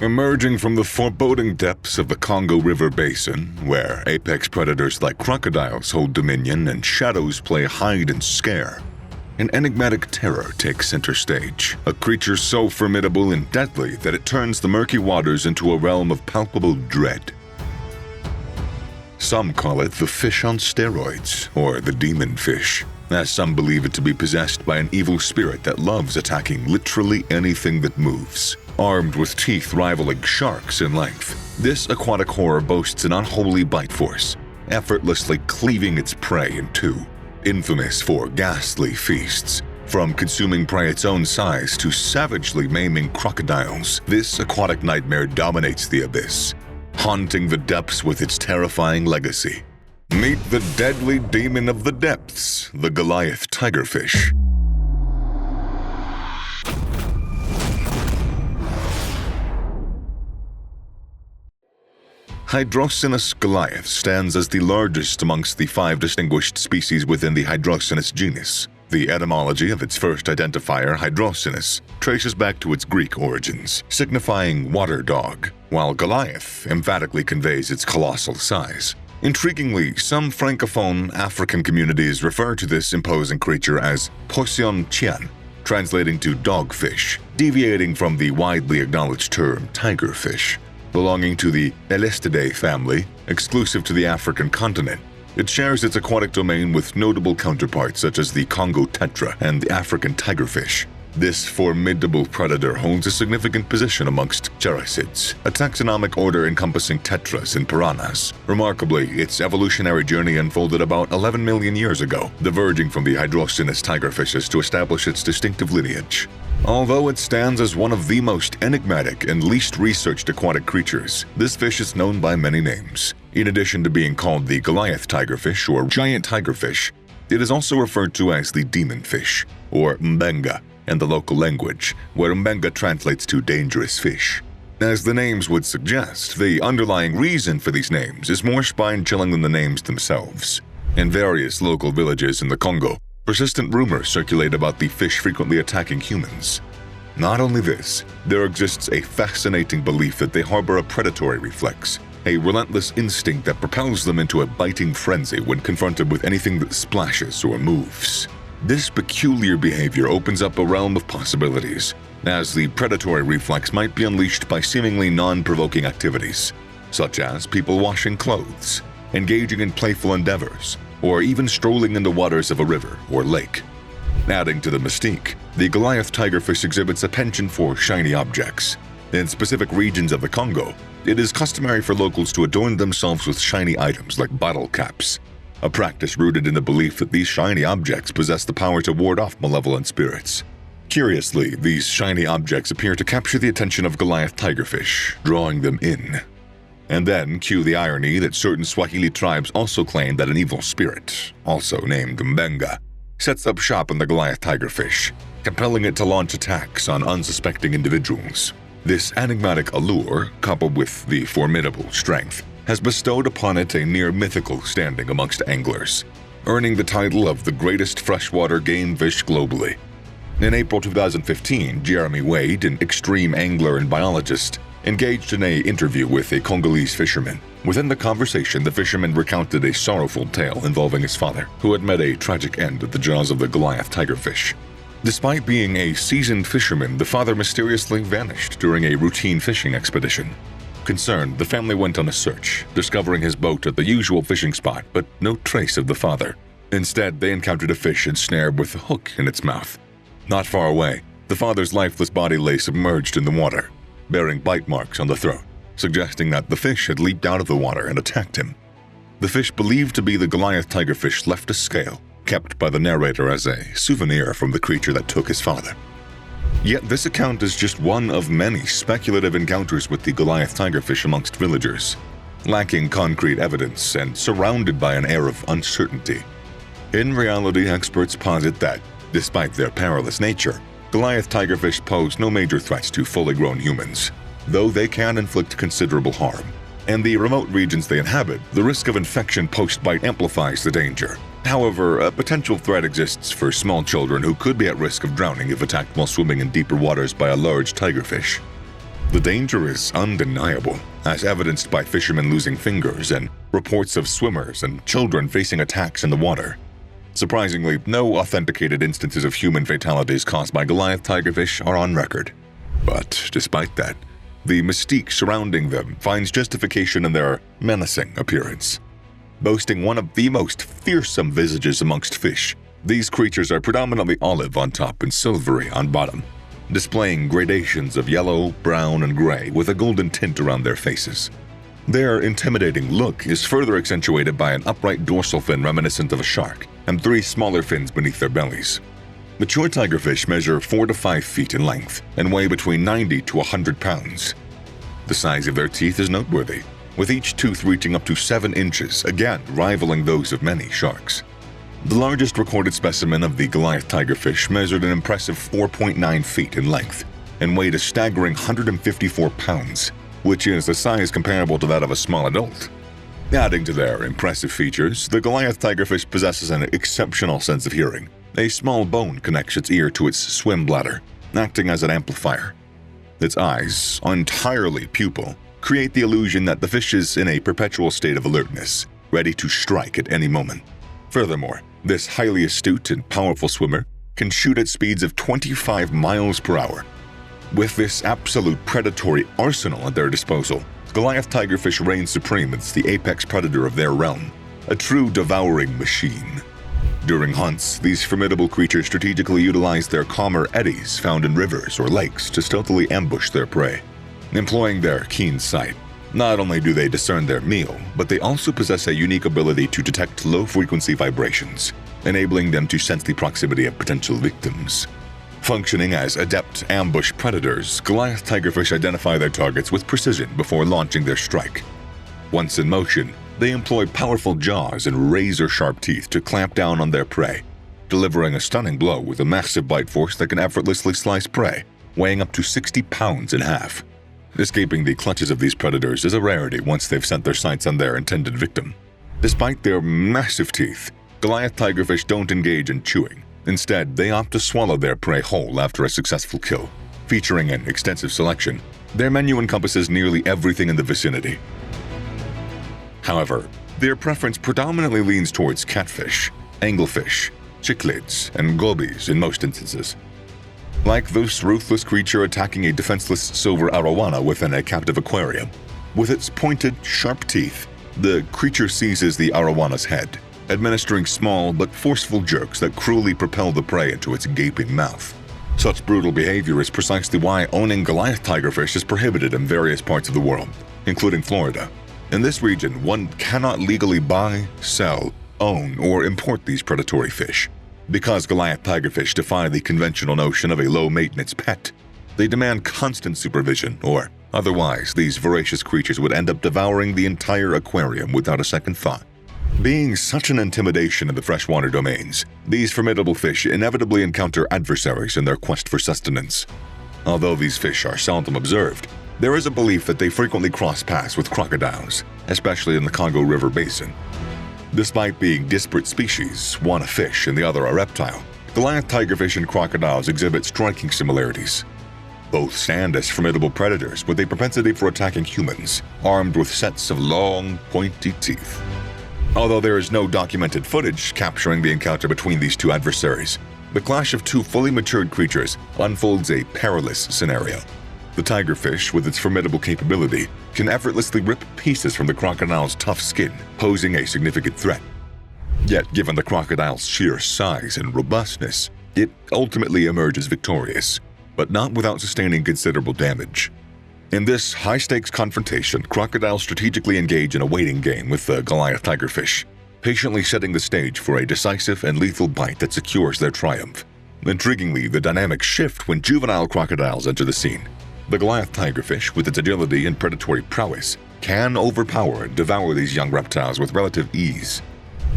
Emerging from the foreboding depths of the Congo River basin, where apex predators like crocodiles hold dominion and shadows play hide and scare, an enigmatic terror takes center stage, a creature so formidable and deadly that it turns the murky waters into a realm of palpable dread. Some call it the fish on steroids, or the demon fish, as some believe it to be possessed by an evil spirit that loves attacking literally anything that moves. Armed with teeth rivaling sharks in length, this aquatic horror boasts an unholy bite force, effortlessly cleaving its prey in two. Infamous for ghastly feasts, from consuming prey its own size to savagely maiming crocodiles, this aquatic nightmare dominates the abyss, haunting the depths with its terrifying legacy. Meet the deadly demon of the depths, the Goliath tigerfish. Hydrocinus goliath stands as the largest amongst the 5 distinguished species within the Hydrocinus genus. The etymology of its first identifier, Hydrocinus, traces back to its Greek origins, signifying water dog, while Goliath emphatically conveys its colossal size. Intriguingly, some Francophone African communities refer to this imposing creature as 𝗚𝗢𝗟𝗜𝗏, translating to dogfish, deviating from the widely acknowledged term tigerfish. Belonging to the Elastidae family, exclusive to the African continent, it shares its aquatic domain with notable counterparts such as the Congo tetra and the African tigerfish. This formidable predator holds a significant position amongst pterycids, a taxonomic order encompassing tetras and piranhas. Remarkably, its evolutionary journey unfolded about 11 million years ago, diverging from the Hydrocinus tigerfishes to establish its distinctive lineage. Although it stands as one of the most enigmatic and least researched aquatic creatures, this fish is known by many names. In addition to being called the Goliath tigerfish or giant tigerfish, it is also referred to as the demon fish, or 𝗚𝗢𝗟𝗓 in the local language, where 𝗚𝗢𝗟𝗓 translates to dangerous fish. As the names would suggest, the underlying reason for these names is more spine-chilling than the names themselves. In various local villages in the Congo, persistent rumors circulate about the fish frequently attacking humans. Not only this, there exists a fascinating belief that they harbor a predatory reflex, a relentless instinct that propels them into a biting frenzy when confronted with anything that splashes or moves. This peculiar behavior opens up a realm of possibilities, as the predatory reflex might be unleashed by seemingly non-provoking activities, such as people washing clothes, engaging in playful endeavors, or even strolling in the waters of a river or lake. Adding to the mystique, the Goliath tigerfish exhibits a penchant for shiny objects. In specific regions of the Congo, it is customary for locals to adorn themselves with shiny items like bottle caps, a practice rooted in the belief that these shiny objects possess the power to ward off malevolent spirits. Curiously, these shiny objects appear to capture the attention of Goliath tigerfish, drawing them in. And then cue the irony that certain Swahili tribes also claim that an evil spirit, also named 𝗚𝗢𝗟𝗓, sets up shop in the Goliath tigerfish, compelling it to launch attacks on unsuspecting individuals. This enigmatic allure, coupled with the formidable strength, has bestowed upon it a near-mythical standing amongst anglers, earning the title of the greatest freshwater game fish globally. In April 2015, Jeremy Wade, an extreme angler and biologist, engaged in an interview with a Congolese fisherman. Within the conversation, the fisherman recounted a sorrowful tale involving his father, who had met a tragic end at the jaws of the Goliath tigerfish. Despite being a seasoned fisherman, the father mysteriously vanished during a routine fishing expedition. Concerned, the family went on a search, discovering his boat at the usual fishing spot, but no trace of the father. Instead, they encountered a fish ensnared with a hook in its mouth. Not far away, the father's lifeless body lay submerged in the water, bearing bite marks on the throat, suggesting that the fish had leaped out of the water and attacked him. The fish believed to be the Goliath tigerfish left a scale, kept by the narrator as a souvenir from the creature that took his father. Yet this account is just one of many speculative encounters with the Goliath tigerfish amongst villagers, lacking concrete evidence and surrounded by an air of uncertainty. In reality, experts posit that, despite their perilous nature, Goliath tigerfish pose no major threats to fully grown humans, though they can inflict considerable harm. In the remote regions they inhabit, the risk of infection post-bite amplifies the danger. However, a potential threat exists for small children who could be at risk of drowning if attacked while swimming in deeper waters by a large tigerfish. The danger is undeniable, as evidenced by fishermen losing fingers and reports of swimmers and children facing attacks in the water. Surprisingly, no authenticated instances of human fatalities caused by Goliath tigerfish are on record. But despite that, the mystique surrounding them finds justification in their menacing appearance. Boasting one of the most fearsome visages amongst fish, these creatures are predominantly olive on top and silvery on bottom, displaying gradations of yellow, brown, and gray with a golden tint around their faces. Their intimidating look is further accentuated by an upright dorsal fin reminiscent of a shark and 3 smaller fins beneath their bellies. Mature tigerfish measure 4 to 5 feet in length and weigh between 90 to 100 pounds. The size of their teeth is noteworthy, with each tooth reaching up to 7 inches, again rivaling those of many sharks. The largest recorded specimen of the Goliath tigerfish measured an impressive 4.9 feet in length and weighed a staggering 154 pounds, which is a size comparable to that of a small adult. Adding to their impressive features, the Goliath tigerfish possesses an exceptional sense of hearing. A small bone connects its ear to its swim bladder, acting as an amplifier. Its eyes, entirely pupil, create the illusion that the fish is in a perpetual state of alertness, ready to strike at any moment. Furthermore, this highly astute and powerful swimmer can shoot at speeds of 25 miles per hour. With this absolute predatory arsenal at their disposal, Goliath tigerfish reign supreme as the apex predator of their realm, a true devouring machine. During hunts, these formidable creatures strategically utilize their calmer eddies found in rivers or lakes to stealthily ambush their prey. Employing their keen sight, not only do they discern their meal, but they also possess a unique ability to detect low-frequency vibrations, enabling them to sense the proximity of potential victims. Functioning as adept ambush predators, Goliath tigerfish identify their targets with precision before launching their strike. Once in motion, they employ powerful jaws and razor-sharp teeth to clamp down on their prey, delivering a stunning blow with a massive bite force that can effortlessly slice prey, weighing up to 60 pounds in half. Escaping the clutches of these predators is a rarity once they've set their sights on their intended victim. Despite their massive teeth, Goliath tigerfish don't engage in chewing. Instead, they opt to swallow their prey whole after a successful kill. Featuring an extensive selection, their menu encompasses nearly everything in the vicinity. However, their preference predominantly leans towards catfish, anglefish, cichlids, and gobies in most instances. Like this ruthless creature attacking a defenseless silver arowana within a captive aquarium, with its pointed, sharp teeth, the creature seizes the arawana's head, administering small but forceful jerks that cruelly propel the prey into its gaping mouth. Such brutal behavior is precisely why owning Goliath tigerfish is prohibited in various parts of the world, including Florida. In this region, one cannot legally buy, sell, own, or import these predatory fish. Because Goliath tigerfish defy the conventional notion of a low-maintenance pet, they demand constant supervision, or otherwise these voracious creatures would end up devouring the entire aquarium without a second thought. Being such an intimidation in the freshwater domains, these formidable fish inevitably encounter adversaries in their quest for sustenance. Although these fish are seldom observed, there is a belief that they frequently cross paths with crocodiles, especially in the Congo River basin. Despite being disparate species, one a fish and the other a reptile, Goliath tigerfish and crocodiles exhibit striking similarities. Both stand as formidable predators with a propensity for attacking humans, armed with sets of long, pointy teeth. Although there is no documented footage capturing the encounter between these two adversaries, the clash of two fully matured creatures unfolds a perilous scenario. The tigerfish, with its formidable capability, can effortlessly rip pieces from the crocodile's tough skin, posing a significant threat. Yet, given the crocodile's sheer size and robustness, it ultimately emerges victorious, but not without sustaining considerable damage. In this high-stakes confrontation, crocodiles strategically engage in a waiting game with the Goliath tigerfish, patiently setting the stage for a decisive and lethal bite that secures their triumph. Intriguingly, the dynamics shift when juvenile crocodiles enter the scene. The Goliath tigerfish, with its agility and predatory prowess, can overpower and devour these young reptiles with relative ease.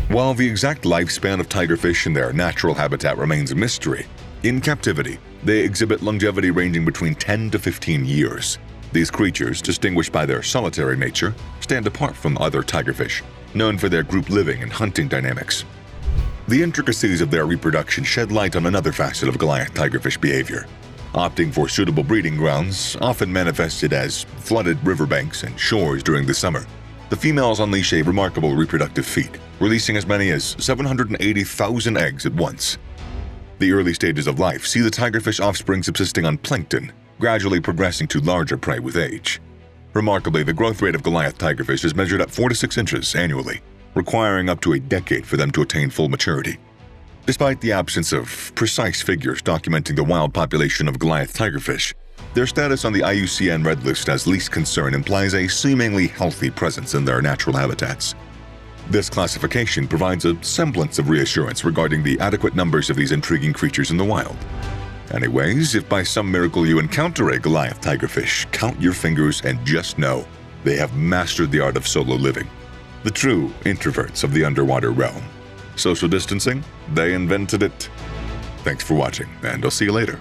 While the exact lifespan of tigerfish in their natural habitat remains a mystery, in captivity, they exhibit longevity ranging between 10 to 15 years. These creatures, distinguished by their solitary nature, stand apart from other tigerfish, known for their group living and hunting dynamics. The intricacies of their reproduction shed light on another facet of Goliath tigerfish behavior. opting for suitable breeding grounds, often manifested as flooded riverbanks and shores during the summer. The females unleash a remarkable reproductive feat, releasing as many as 780,000 eggs at once. The early stages of life see the tigerfish offspring subsisting on plankton, gradually progressing to larger prey with age. Remarkably, the growth rate of Goliath tigerfish is measured at 4 to 6 inches annually, requiring up to a decade for them to attain full maturity. Despite the absence of precise figures documenting the wild population of Goliath tigerfish, their status on the IUCN Red List as least concern implies a seemingly healthy presence in their natural habitats. This classification provides a semblance of reassurance regarding the adequate numbers of these intriguing creatures in the wild. Anyways, if by some miracle you encounter a Goliath tigerfish, count your fingers and just know they have mastered the art of solo living. The true introverts of the underwater realm. Social distancing? They invented it. Thanks for watching, and I'll see you later.